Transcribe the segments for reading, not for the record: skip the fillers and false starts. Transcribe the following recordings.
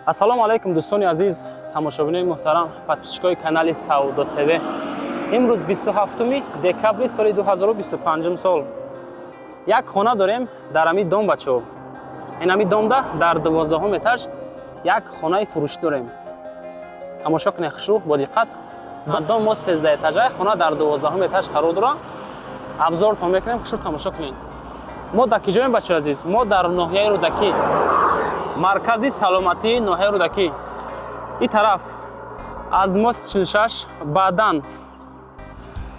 ассалому алайкум дӯстони азиз, тамошобинони муҳтарам, подписчикои канали Саудо ТВ. имрӯз 27 декабри соли 2025 сол. Як хона дорем дар ами дом бачо. Ин ами домда дар 12 этаж як хонаи фурӯшӣ дорем. Тамошо кунед хушу бо диққат. Дом мо 13 этажа, хона дар 12 этаж қарор дорад. Абзор то мекунем, хушу тамошо кунед. Мо дар ки ҷоем бачо азиз? Мо дар ноҳияи Рӯдакӣ. Маркази саломатии ноҳияи Рӯдакӣ. ин тараф аз мост 46 баъдан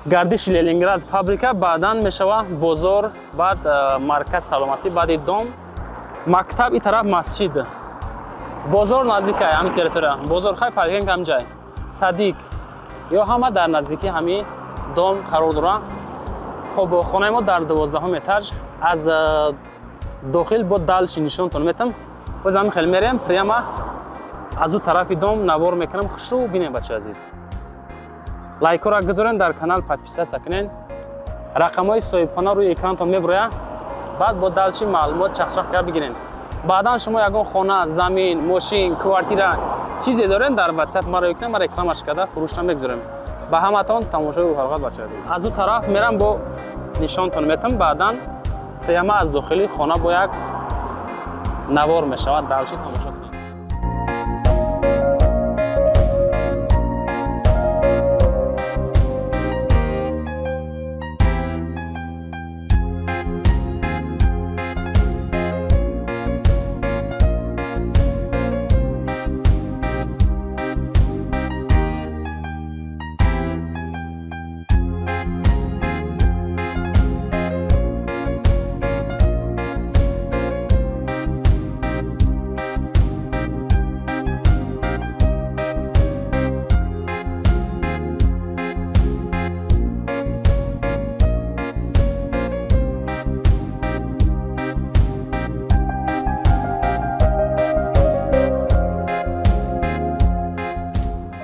гардиши Ленинград фабрика, баъдан мешава бозор, баъд марказ саломатӣ, баъди дом мактаб, ин тараф масҷид. Бозор наздикай ҳамин территория. Бозор хай паркинг ҳам ҷай. Садик ё ҳама дар наздикии ҳамин дом қарор дорад. хоб хонаи мо дар 12 этаж. аз дохил бо далши нишонтон метам. Боз ҳамин хел мерем прямо аз ӯ тарафи дом навор мекунам. хушу бинем бача азиз. лайкора гузорен, дар канал подписатсия кунен. рақамҳои соҳибхона рӯи экрантон мебурояд. баъд бо далши маълумот чахчах кард бигирен. баъдан шумо ягон хона, замин, мошин, квартира чизе дорен, дар WhatsApp маро ёкунед, ма рекламаш карда фурӯшта мегузорем. ба ҳаматон тамошои рӯҳарғат бача азиз. аз ӯ тараф мерам, бо нишонтон метам. баъдан прямо аз дохили хона бо як навор мешавад. далши тамошо кунед.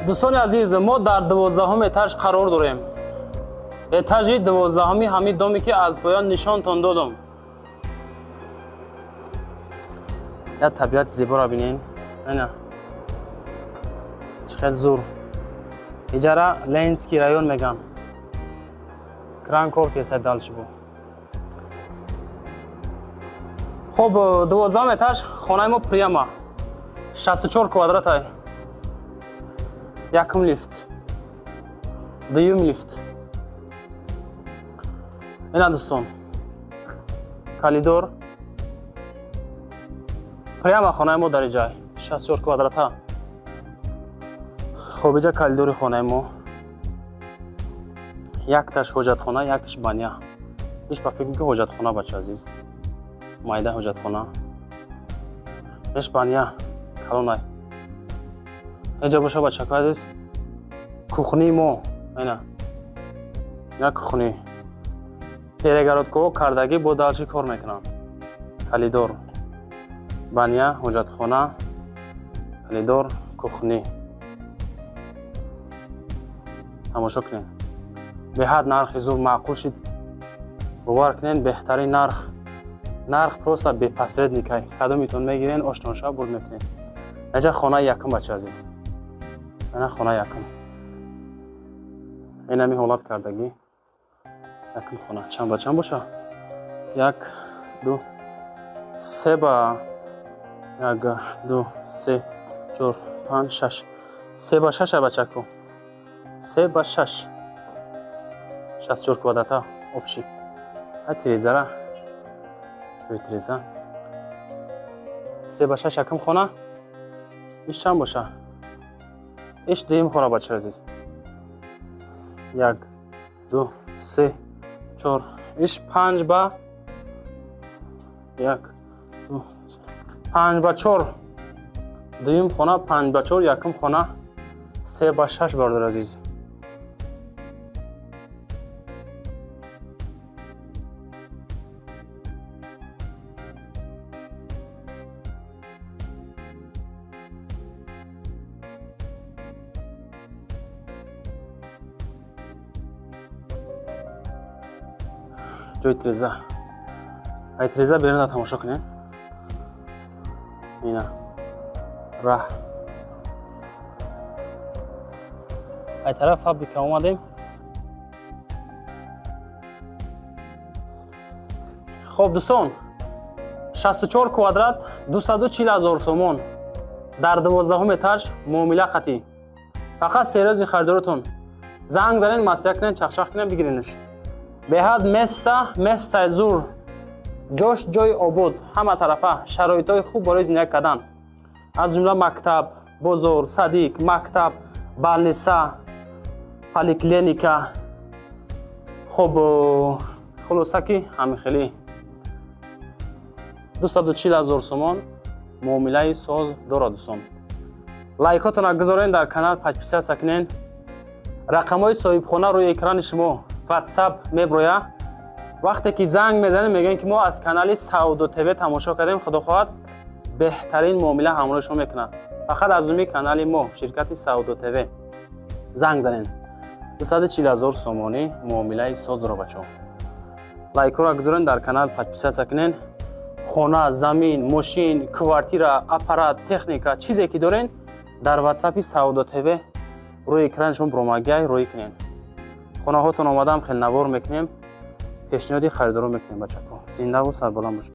дӯстони азиз, мо дар 12 этаж қарор дорем. этажи 12 ҳамин доме ки аз поён нишонтон додам. як табиати зеборо бинен. айна чӣ хел зур. иҷара Ленинский район меган. Кранков теса далши бо. хоб 12 этаж хонаи мо прямо 64 квадратай. якум лифт, дуюм лифт. ина дӯстон, калидор. прямо хонаи мо дар иҷа 64 квадрата. хоб иҷа калидори хонаи мо. якташ ҳоҷатхона, якташ баня. иш ба фикр мекунам ҳоҷатхона бача азиз. майда ҳоҷатхона. иш баня калонай. اینجا باشه بچه که عزیز کخنی ما اینا اینا کخنی پیرگرات که کردگی با دلچی کار میکنن. کلیدور بانیا حجت خانه کلیدور کخنی تماشا کنین. به حد نرخ زور معقول شد. باور کنین بهترین نرخ پروسا به پسرد نیکای کدوم میتون میگیرین آشناشا برد میکنین. اینجا خانه یکم بچه عزیز. اینا خانه یکم. این همی حالت کردگی. یکم خانه. چند با چند باشه؟ یک، دو، سه با یک، دو، سه، چهار، پنج، شش. سه با شش بچه کو. سه با شش. 64 کواdrata общий. ای تریزه را. روی تریزه. سه با شش یکم خانه. ایش چند باشه؟ ایش دویم خانه بچه عزیز. یک، دو، سه، چهار. ایش 5 با یک، دو، سه. 5 با 4. دویم خانه 5 با 4. یکم خانه 3 با 6 بردار عزیز. جوی تریزه. ای تریزه بیرون دا تماشا کنین. اینا ра ай тараф фабрика омадем. хоб дӯстон, 64 квадрат 240 000 сомон дар 12 этаж муомила қатӣ. фақат сериози харидоротон занг занен, масъя кунен, чахшах кунен, бигиринш. беҳад места зур, ҷош ҷои обод, ҳама тарафа шароитҳои хуб барои зиндагӣ кардан. аз ҷумла мактаб, бозор, садик, мактаб, балниса, поликлиника. хуб хулоса ки ҳамин хеле 240 000 сомон муомилаи соз дорад. дӯстон, лайкотона гузорен, дар канал подписатсия кунен. рақамҳои соҳибхона рӯи экрани шумо WhatsApp меброя. вақте ки занг мезанем мегӯем ки мо аз канали Саудо ТВ тамошо кардем, худо хоҳад беҳтарин муомила ҳамроҳи шумо мекунад. фақат аз умми канали мо, ширкати Саудо ТВ занг занен. 240 000 сомонӣ муомилаи соз дорад. бачаҳо, лайкора гузорен, дар канал подписатсия кунен. хона, замин, мошин, квартира, аппарат, техника, чизе ки дорен, дар WhatsApp Саудо ТВ рӯи экрани шумо бромагиай рӯй кунен. хонаҳотон омадам хелнавор мекунем, пешниҳоди харидоро мекунем. бачаҳо, зиндаву сарбаланд бошед.